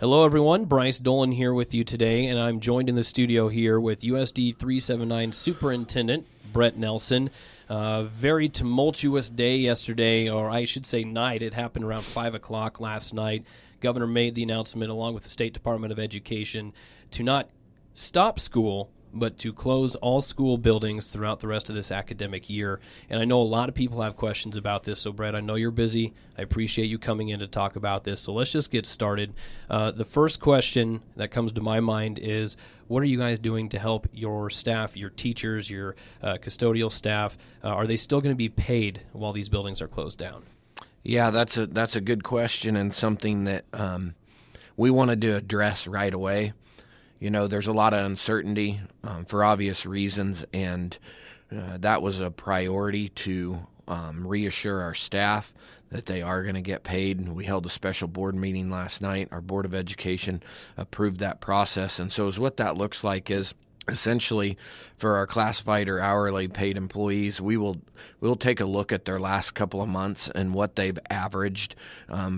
Hello, everyone. Bryce Dolan here with you today, and I'm joined in the studio here with USD 379 Superintendent Brett Nelson. Very tumultuous day yesterday, or I should say night. It happened around 5 o'clock last night. Governor made the announcement, along with the State Department of Education, to not stop school, but to close all school buildings throughout the rest of this academic year. And I know a lot of people have questions about this, so Brett, I know you're busy. I appreciate you coming in to talk about this. So let's just get started. The first question that comes to my mind is, what are you guys doing to help your staff, your teachers, your custodial staff? Are they still going to be paid while these buildings are closed down? Yeah, that's a good question, and something that we wanted to address right away. You know, there's a lot of uncertainty for obvious reasons, and that was a priority to reassure our staff that they are going to get paid. We held a special board meeting last night. Our Board of Education approved that process, and so what that looks like is essentially for our classified or hourly paid employees, we'll take a look at their last couple of months and what they've averaged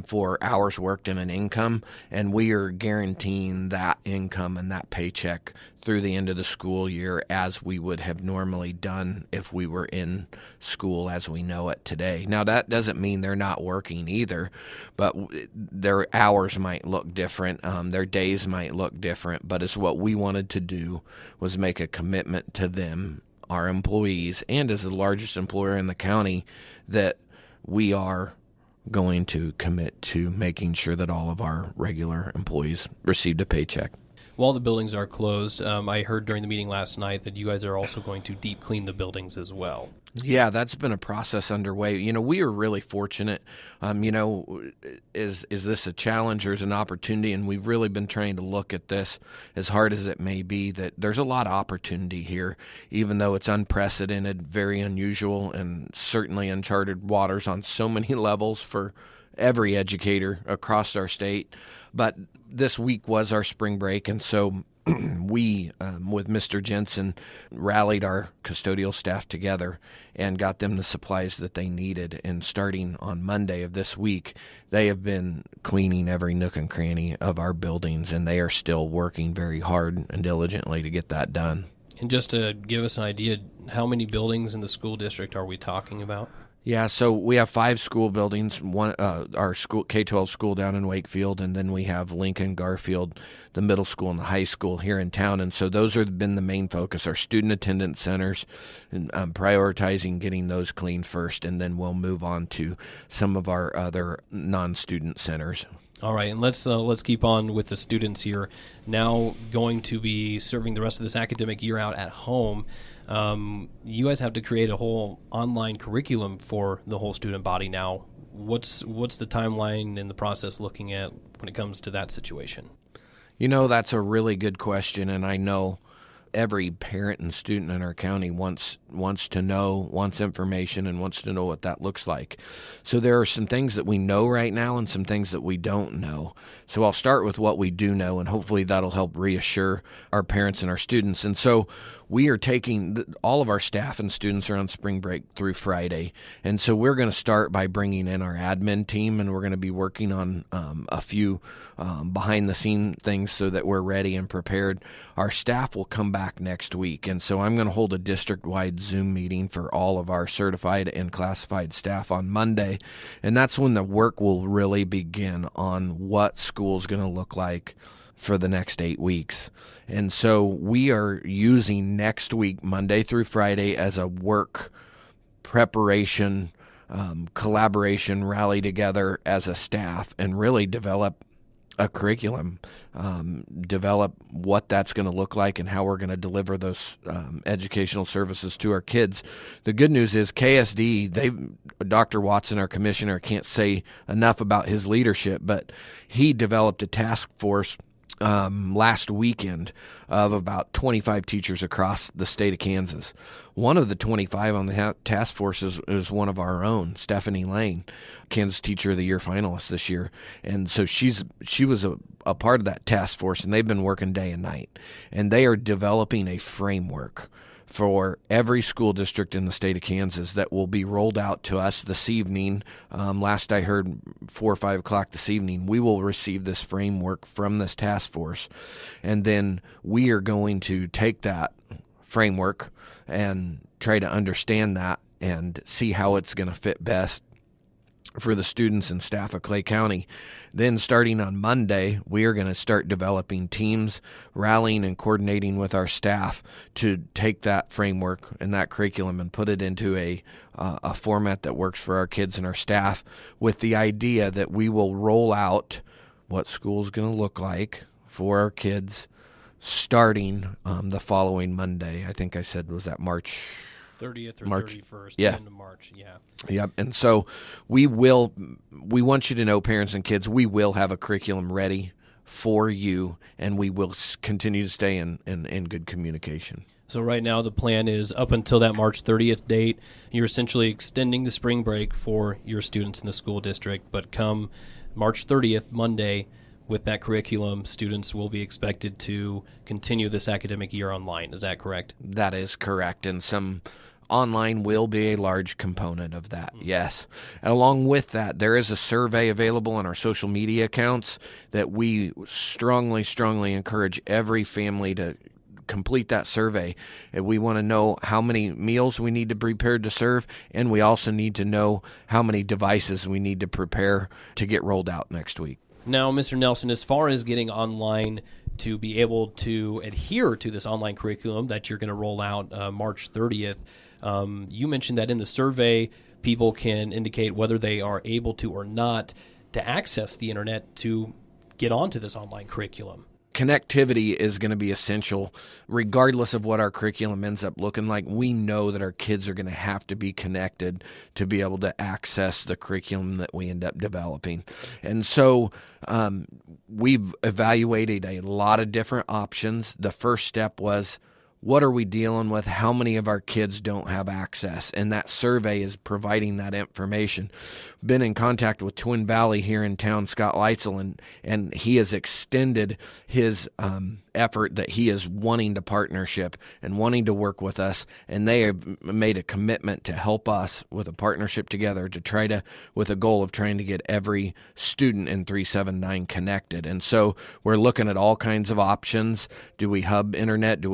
for hours worked in an income, and we are guaranteeing that income and that paycheck through the end of the school year as we would have normally done if we were in school as we know it today. Now, that doesn't mean they're not working either, but their hours might look different, their days might look different, but it's what we wanted to do was make a commitment to them, our employees, and as the largest employer in the county, that we are going to commit to making sure that all of our regular employees received a paycheck. While the buildings are closed, I heard during the meeting last night that you guys are also going to deep clean the buildings as well. Yeah, that's been a process underway. You know, we are really fortunate. Is this a challenge or is it an opportunity? And we've really been trying to look at this, as hard as it may be, that there's a lot of opportunity here, even though it's unprecedented, very unusual, and certainly uncharted waters on so many levels for every educator across our state. But this week was our spring break, and so we, with Mr. Jensen, rallied our custodial staff together and got them the supplies that they needed. And starting on Monday of this week, they have been cleaning every nook and cranny of our buildings, and they are still working very hard and diligently to get that done. And just to give us an idea, how many buildings in the school district are we talking about? Yeah, so we have 5 school buildings, one our school K-12 school down in Wakefield, and then we have Lincoln, Garfield, the middle school, and the high school here in town. And so those have been the main focus, our student attendance centers, and prioritizing getting those cleaned first, and then we'll move on to some of our other non-student centers. All right, and let's keep on with the students here. Now going to be serving the rest of this academic year out at home. You guys have to create a whole online curriculum for the whole student body now. What's the timeline and the process looking at when it comes to that situation? You know, that's a really good question, and I know every parent and student in our county wants to know, wants information, and wants to know what that looks like. So there are some things that we know right now and some things that we don't know. So I'll start with what we do know, and hopefully that'll help reassure our parents and our students. And so we are taking, all of our staff and students are on spring break through Friday. And so we're going to start by bringing in our admin team, and we're going to be working on a few behind-the-scene things so that we're ready and prepared. Our staff will come back next week, and so I'm going to hold a district-wide Zoom meeting for all of our certified and classified staff on Monday, and that's when the work will really begin on what school's going to look like for the next 8 weeks. And so we are using next week, Monday through Friday, as a work preparation, collaboration, rally together as a staff and really develop a curriculum, develop what that's going to look like and how we're going to deliver those educational services to our kids. The good news is KSD, Dr. Watson, our commissioner, can't say enough about his leadership, but he developed a task force last weekend of about 25 teachers across the state of Kansas. One of the 25 on the task force is one of our own, Stephanie Lane, Kansas Teacher of the Year finalist this year. And so she was a part of that task force, and they've been working day and night. And they are developing a framework for every school district in the state of Kansas that will be rolled out to us this evening. Last I heard, 4 or 5 o'clock this evening, we will receive this framework from this task force. And then we are going to take that framework and try to understand that and see how it's going to fit best for the students and staff of Clay County. Then starting on Monday, we are going to start developing teams, rallying and coordinating with our staff to take that framework and that curriculum and put it into a format that works for our kids and our staff, with the idea that we will roll out what school's going to look like for our kids starting the following Monday. I think I said, was that March 30th or March. 31st, Yeah. the end of March, yeah. Yep. And so we want you to know, parents and kids, we will have a curriculum ready for you, and we will continue to stay in good communication. So right now the plan is up until that March 30th date, you're essentially extending the spring break for your students in the school district, but come March 30th, Monday, with that curriculum, students will be expected to continue this academic year online. Is that correct? That is correct. And some online will be a large component of that, yes. And along with that, there is a survey available on our social media accounts that we strongly encourage every family to complete that survey. And we want to know how many meals we need to prepare to serve, and we also need to know how many devices we need to prepare to get rolled out next week. Now, Mr. Nelson, as far as getting online to be able to adhere to this online curriculum that you're going to roll out March 30th, you mentioned that in the survey, people can indicate whether they are able to or not to access the internet to get onto this online curriculum. Connectivity is going to be essential regardless of what our curriculum ends up looking like. We know that our kids are going to have to be connected to be able to access the curriculum that we end up developing. And so we've evaluated a lot of different options. The first step was, what are we dealing with? How many of our kids don't have access? And that survey is providing that information. Been in contact with Twin Valley here in town, Scott Leitzel, and he has extended his effort that he is wanting to partnership and wanting to work with us. And they have made a commitment to help us with a partnership together to try to, with a goal of trying to get every student in 379 connected. And so we're looking at all kinds of options. Do we hub internet?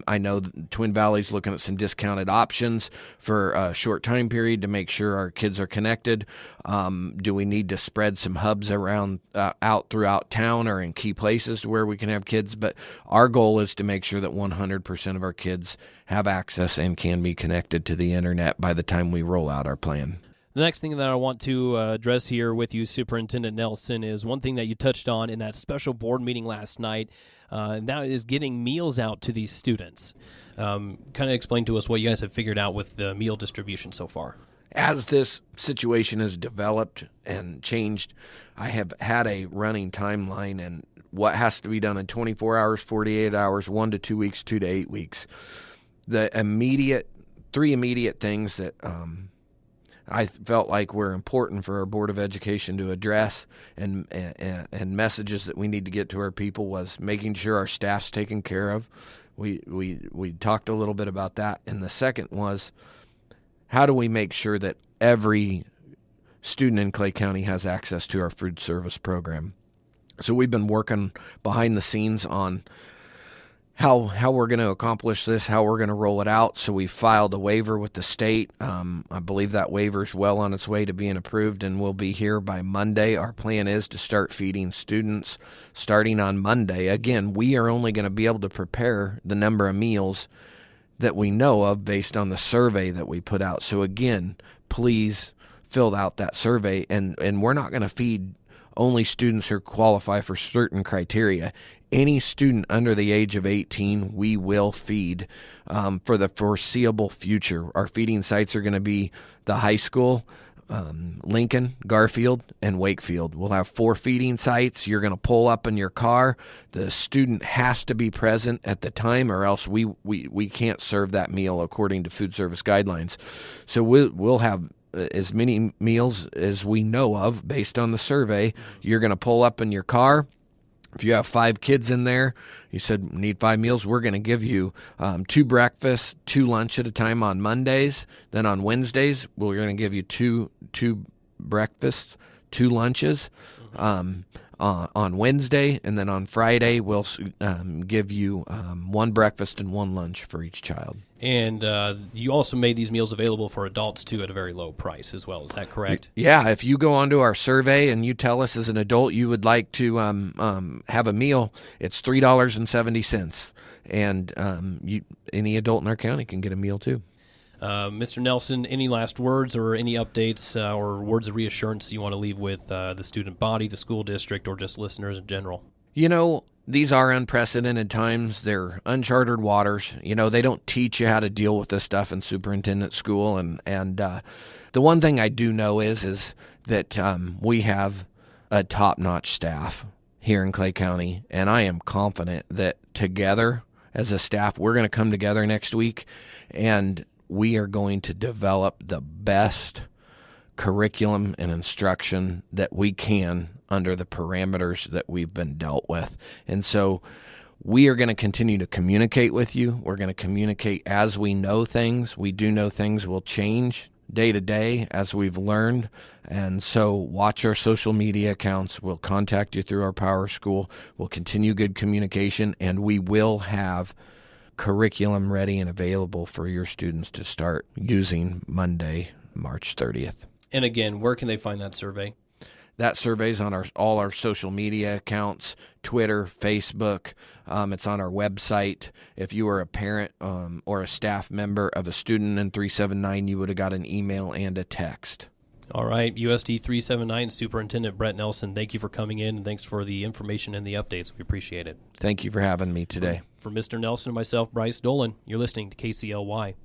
I know Twin Valley's looking at some discounted options for a short time period to make sure our kids are connected. Do we need to spread some hubs around out throughout town or in key places where we can have kids? But our goal is to make sure that 100% of our kids have access and can be connected to the internet by the time we roll out our plan. The next thing that I want to address here with you, Superintendent Nelson, is one thing that you touched on in that special board meeting last night, and that is getting meals out to these students. Kind of explain to us what you guys have figured out with the meal distribution so far. As this situation has developed and changed, I have had a running timeline and what has to be done in 24 hours, 48 hours, 1 to 2 weeks, 2 to 8 weeks. The three immediate things that I felt like were important for our Board of Education to address and messages that we need to get to our people was making sure our staff's taken care of. We talked a little bit about that. And the second was, how do we make sure that every student in Clay County has access to our food service program? So we've been working behind the scenes on how we're going to accomplish this, how we're going to roll it out. So we filed a waiver with the state. I believe that waiver is well on its way to being approved and will be here by Monday. Our plan is to start feeding students starting on Monday. Again, we are only going to be able to prepare the number of meals that we know of based on the survey that we put out. So again, please fill out that survey, and we're not going to feed only students who qualify for certain criteria. Any student under the age of 18, we will feed for the foreseeable future. Our feeding sites are going to be the high school, Lincoln, Garfield, and Wakefield. We'll have 4 feeding sites. You're going to pull up in your car. The student has to be present at the time, or else we can't serve that meal according to food service guidelines. So we'll have as many meals as we know of based on the survey. You're going to pull up in your car. If you have 5 kids in there, you said need 5 meals, we're going to give you 2 breakfasts, 2 lunch at a time on Mondays. Then on Wednesdays, we're going to give you two breakfasts, 2 lunches on Wednesday. And then on Friday, we'll give you 1 breakfast and 1 lunch for each child. And you also made these meals available for adults, too, at a very low price as well. Is that correct? Yeah. If you go onto our survey and you tell us as an adult you would like to have a meal, it's $3.70. And any adult in our county can get a meal, too. Mr. Nelson, any last words or any updates or words of reassurance you want to leave with the student body, the school district, or just listeners in general? These are unprecedented times. They're uncharted waters. They don't teach you how to deal with this stuff in superintendent school. And the one thing I do know is that we have a top-notch staff here in Clay County, and I am confident that together as a staff, we're going to come together next week, and we are going to develop the best curriculum and instruction that we can under the parameters that we've been dealt with. And so we are going to continue to communicate with you. We're going to communicate as we know things. We do know things will change day to day as we've learned. And so watch our social media accounts. We'll contact you through our Power School. We'll continue good communication, and we will have curriculum ready and available for your students to start using Monday, March 30th. And again, where can they find that survey? That survey's on all our social media accounts, Twitter, Facebook. It's on our website. If you were a parent or a staff member of a student in 379, you would have got an email and a text. All right, USD 379 Superintendent Brett Nelson, thank you for coming in, and thanks for the information and the updates. We appreciate it. Thank you for having me today. For Mr. Nelson and myself, Bryce Dolan, you're listening to KCLY.